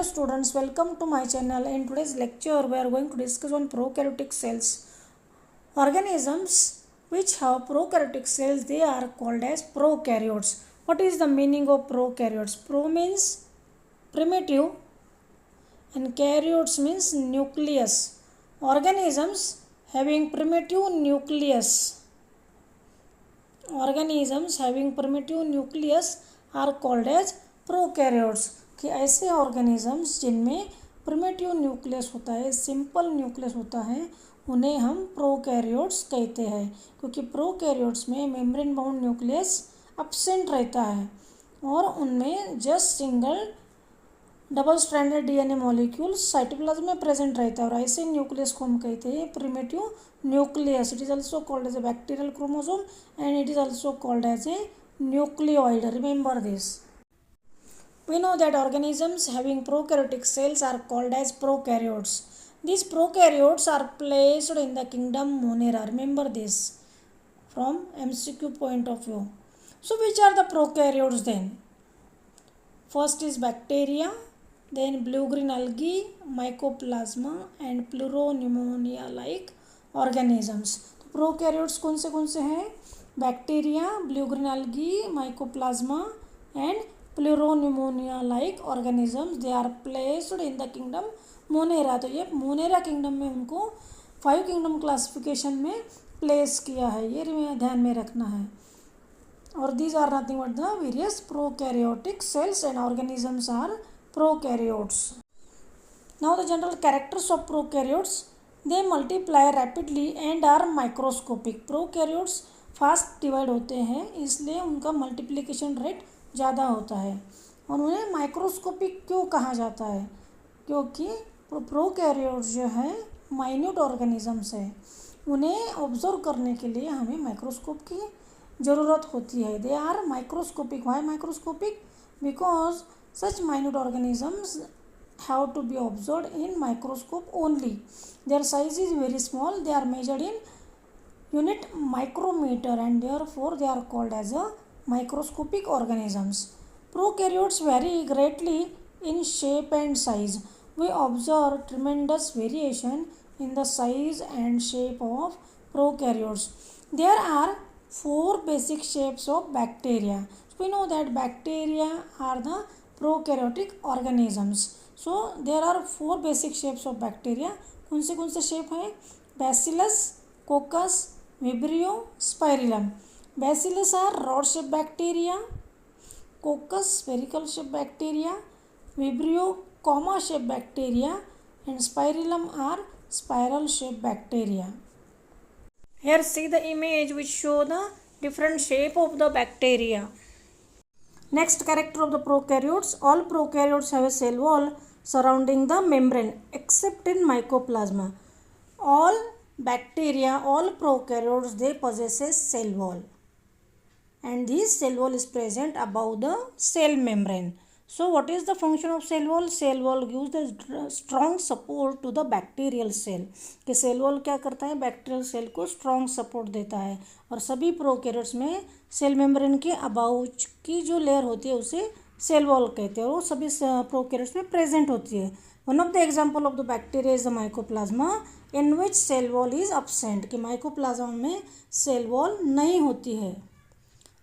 students, welcome to my channel. In today's lecture we are going to discuss on prokaryotic cells. Organisms which have prokaryotic cells, they are called as prokaryotes. What is the meaning of prokaryotes? Pro means primitive and karyotes means nucleus. Organisms having primitive nucleus are called as prokaryotes. कि ऐसे organisms जिनमें primitive nucleus होता है, simple nucleus होता है, उन्हें हम prokaryotes कहते हैं, क्योंकि प्रोकैरियोट्स में मेम्ब्रेन बाउंड न्यूक्लियस एब्सेंट रहता है और उनमें just single double stranded DNA molecule cytoplasm में प्रेजेंट रहता है और ऐसे न्यूक्लियस को हम कहते हैं primitive nucleus. It is also called as a bacterial chromosome and it is also called as a nucleoid. Remember this. We know that organisms having prokaryotic cells are called as prokaryotes. These prokaryotes are placed in the kingdom Monera. Remember this from MCQ point of view. So which are the prokaryotes then? First is bacteria, then blue-green algae, mycoplasma and pleuropneumonia like organisms. तो prokaryotes कौन से हैं? Bacteria, blue-green algae, mycoplasma and pleuropneumonia like organisms. They are placed in the kingdom Monera. तो ये Monera kingdom में उनको 5 kingdom classification में place किया है, ये ध्यान में रखना है. और these are nothing but the various prokaryotic cells and organisms are prokaryotes. Now the general characters of prokaryotes. They multiply rapidly and are microscopic. Prokaryotes fast divide होते हैं, इसलिए उनका मल्टीप्लिकेशन रेट ज़्यादा होता है. और उन्हें माइक्रोस्कोपिक क्यों कहा जाता है? क्योंकि प्रोकैरियोट्स जो है माइन्यूट ऑर्गेनिजम्स है, उन्हें ऑब्जर्व करने के लिए हमें माइक्रोस्कोप की ज़रूरत होती है. They are microscopic. Why microscopic? Because such minute organisms have to be observed in microscope only. Their size is very small. They are measured in unit micrometer and therefore they are called as a microscopic organisms. Prokaryotes vary greatly in shape and size. We observe tremendous variation in the size and shape of prokaryotes. There are 4 basic shapes of bacteria. So we know that bacteria are the prokaryotic organisms. So there are 4 basic shapes of bacteria. कौन से shape हैं? Bacillus, Coccus, Vibrio, Spirillum. Bacillus are rod-shaped bacteria, Coccus spherical-shaped bacteria, Vibrio comma-shaped bacteria, and Spirillum are spiral-shaped bacteria. Here see the image which show the different shape of the bacteria. Next character of the prokaryotes. All prokaryotes have a cell wall surrounding the membrane except in mycoplasma. All bacteria, all prokaryotes, they possess a cell wall. And this cell wall is present above the cell membrane. So what is the function of cell wall? Cell wall gives the strong support to the bacterial cell. कि cell wall क्या करता है? Bacterial cell को strong support देता है. और सभी prokaryotes में सेल मेम्ब्रेन के अबाउ की जो लेयर होती है उसे सेल वॉल कहते हैं और वो सभी प्रोकैरियोट्स में प्रेजेंट होती है. One of the example of the bacteria is the mycoplasma in which cell wall is absent. कि माइकोप्लाज्मा में सेल वॉल नहीं होती है.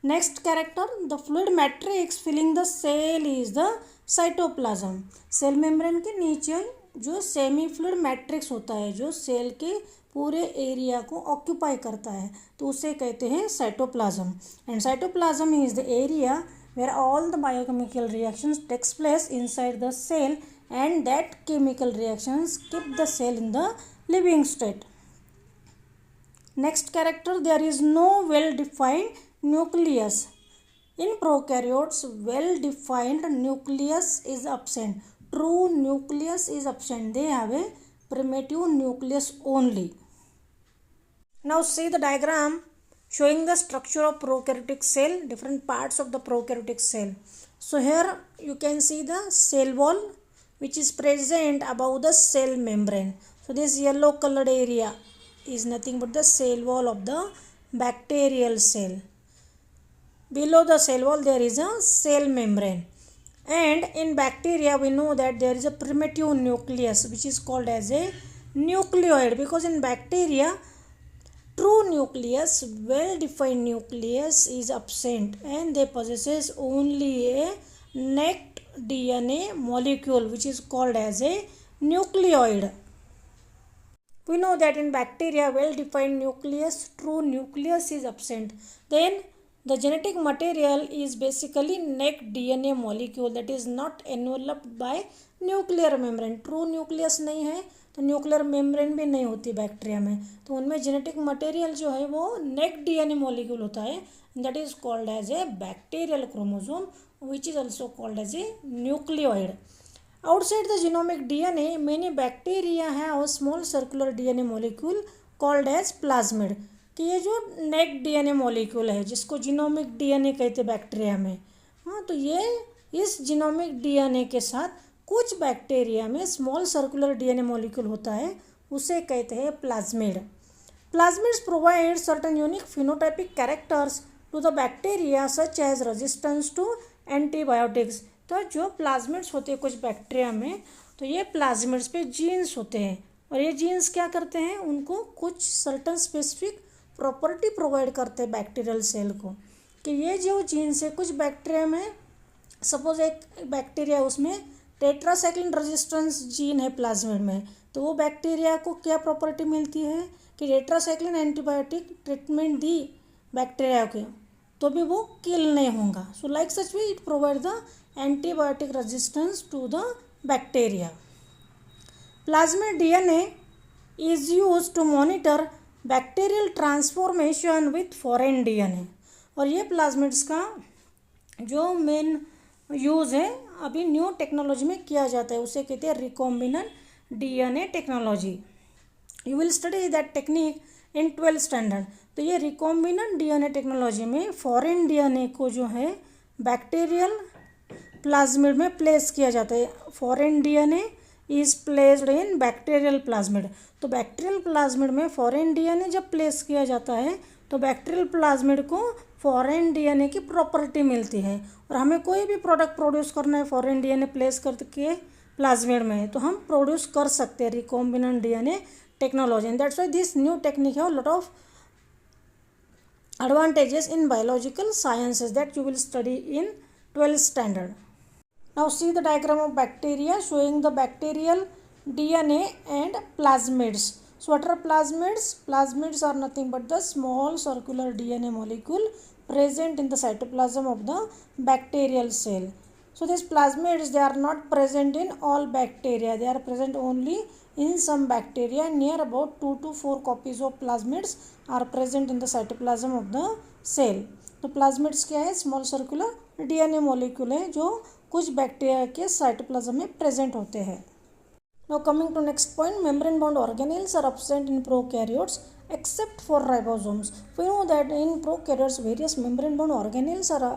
Next character, the fluid matrix filling the cell is the cytoplasm. Cell membrane के नीचे जो semi fluid matrix होता है, जो सेल के पूरे एरिया को ऑक्यूपाई करता है, तो उसे कहते हैं cytoplasm. And cytoplasm is the area where all the biochemical reactions takes place inside the cell and that chemical reactions keep the cell in the living state. Next character, there is no well defined nucleus. In prokaryotes, well-defined nucleus is absent. True nucleus is absent. They have a primitive nucleus only. Now see the diagram showing the structure of prokaryotic cell, different parts of the prokaryotic cell. So here you can see the cell wall which is present above the cell membrane. So this yellow colored area is nothing but the cell wall of the bacterial cell. Below the cell wall there is a cell membrane And in bacteria, we know that there is a primitive nucleus which is called as a nucleoid, because in bacteria, true nucleus, well-defined nucleus is absent and they possesses only a naked DNA molecule which is called as a nucleoid. We know that in bacteria, well-defined nucleus, true nucleus is absent. Then the genetic material is basically naked DNA molecule that is not enveloped by nuclear membrane. True nucleus नहीं है तो nuclear membrane भी नहीं होती bacteria में, तो उनमें genetic material जो है वो नेक्ड डीएनए मॉलिक्यूल होता है, that is called as a bacterial chromosome which is also called as a nucleoid. Outside the genomic DNA, many bacteria have a small circular DNA molecule called as plasmid. कि ये जो necked DNA molecule है जिसको genomic DNA कहते हैं bacteria में, हाँ, तो ये इस जीनोमिक डीएनए के साथ कुछ बैक्टीरिया में स्मॉल सर्कुलर डीएनए मॉलिक्यूल होता है, उसे कहते हैं plasmid. Plasmids provide certain unique phenotypic characters to the bacteria such as resistance to antibiotics. तो जो प्लाज्मिड्स होते हैं कुछ बैक्टीरिया में, तो ये प्लाज्मिड्स पे जीन्स होते हैं और ये जीन्स क्या करते हैं, उनको कुछ सर्टन स्पेसिफिक प्रॉपर्टी प्रोवाइड करते हैं बैक्टीरियल सेल को, कि ये जो जीन्स है कुछ बैक्टीरिया में, सपोज एक बैक्टीरिया उसमें टेट्रासाइक्लिन रेजिस्टेंस जीन है प्लाज्मिड में, तो वो बैक्टीरिया को क्या प्रॉपर्टी मिलती है कि टेट्रासाइक्लिन एंटीबायोटिक ट्रीटमेंट दी बैक्टीरिया को तो भी वो किल नहीं होगा. So like such way it provide the antibiotic resistance to the bacteria. Plasmid DNA is use to monitor bacterial transformation with foreign DNA. और ये प्लाज्मिड्स का जो मेन यूज़ है अभी न्यू टेक्नोलॉजी में किया जाता है, उसे कहते हैं recombinant DNA technology. You will study that technique in 12th standard. तो ये रिकॉम्बिनेंट डीएनए टेक्नोलॉजी में फॉरेन डीएनए को जो है बैक्टीरियल प्लाज्मिड में प्लेस किया जाता है. Foreign DNA is placed in bacterial plasmid. तो बैक्टीरियल प्लाज्मिड में फॉरेन डीएनए जब प्लेस किया जाता है तो बैक्टीरियल प्लाज्मिड को फॉरेन डीएनए की प्रॉपर्टी मिलती है. और हमें कोई भी प्रोडक्ट प्रोड्यूस करना है फॉरेन डीएनए प्लेस करके प्लाज्मिड में, तो हम प्रोड्यूस कर सकते हैं recombinant DNA technology. And that's why this new technique have lot of advantages in biological sciences that you will study in 12th standard. Now see the diagram of bacteria showing the bacterial DNA and plasmids. So what are plasmids? Plasmids are nothing but the small circular DNA molecule present in the cytoplasm of the bacterial cell. So these plasmids, they are not present in all bacteria. They are present only in some bacteria. Near about 2 to 4 copies of plasmids are present in the cytoplasm of the cell. तो plasmids क्या है, small circular DNA molecule है जो कुछ bacteria के cytoplasm में present होते हैं. Now coming to next point, membrane bound organelles are absent in prokaryotes except for ribosomes. We know that in prokaryotes various membrane bound organelles are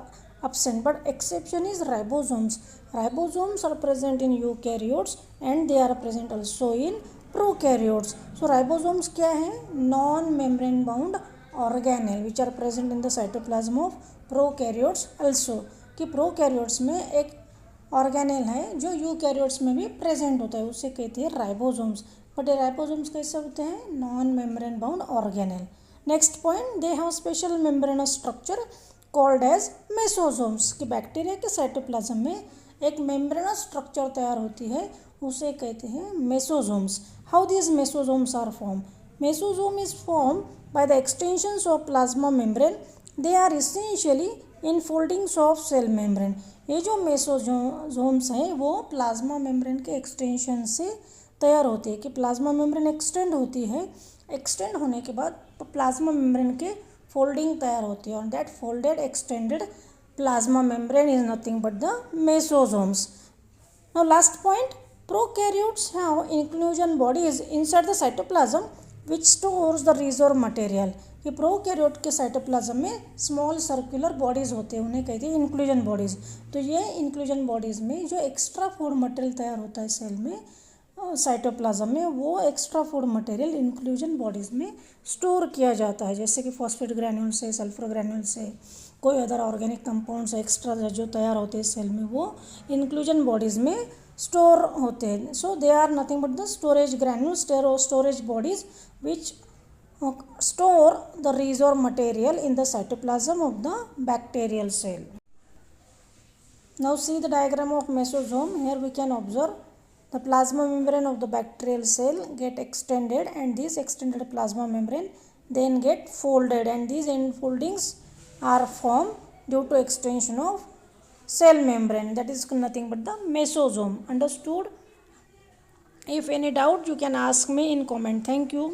absent, but exception is ribosomes. Ribosomes are present in eukaryotes and they are present also in prokaryotes. So ribosomes क्या है, non membrane bound organelle which are present in the cytoplasm of prokaryotes also. कि prokaryotes में एक organelle है जो eukaryotes में भी present होता है, उसे कहते हैं राइबोसोम्स. बट ये राइबोसोम्स कैसे होते हैं, non membrane bound organelle. Next point, they have special membranous structure called as mesosomes. कि बैक्टीरिया के साइटोप्लाज्म में एक मेम्ब्रेनस स्ट्रक्चर तैयार होती है, उसे कहते हैं mesosomes. How this mesosomes are form? Mesosome is form by the extensions of plasma membrane. They are essentially infoldings of cell membrane. ये जो मेसोसोम्स हैं वो प्लाज्मा मेम्ब्रेन के एक्सटेंशन से तैयार होती है. कि प्लाज्मा मेम्ब्रेन एक्सटेंड होती है, एक्सटेंड होने के बाद प्लाज्मा मेम्ब्रेन के फोल्डिंग तैयार होती है, और that folded extended plasma membrane is nothing but the मेसोसोम्स. Now last point, prokaryotes have inclusion bodies inside the cytoplasm which stores the reserve material. कि प्रोकैरियोट के साइटोप्लाज्म में स्मॉल सर्कुलर बॉडीज़ होते हैं, उन्हें कहते हैं इंक्लूजन बॉडीज़. तो ये इंक्लूजन बॉडीज़ में जो एक्स्ट्रा फूड मटेरियल तैयार होता है सेल में साइटोप्लाज्म में, वो extra food material inclusion bodies में स्टोर किया जाता है, जैसे कि फॉस्फेट ग्रैन्यूल से, सल्फर ग्रैन्यूल से, कोई अदर ऑर्गेनिक कंपाउंड्स एक्स्ट्रा जो तैयार होते हैं सेल में वो इंक्लूजन बॉडीज़ में स्टोर होते हैं. So they are nothing but the storage granules, storage bodies which store the reserve material in the cytoplasm of the bacterial cell. Now see the diagram of mesosome. Here we can observe the plasma membrane of the bacterial cell get extended, and this extended plasma membrane then get folded, and these enfoldings are formed due to extension of cell membrane, that is nothing but the mesosome. Understood? If any doubt you can ask me in comment. Thank you.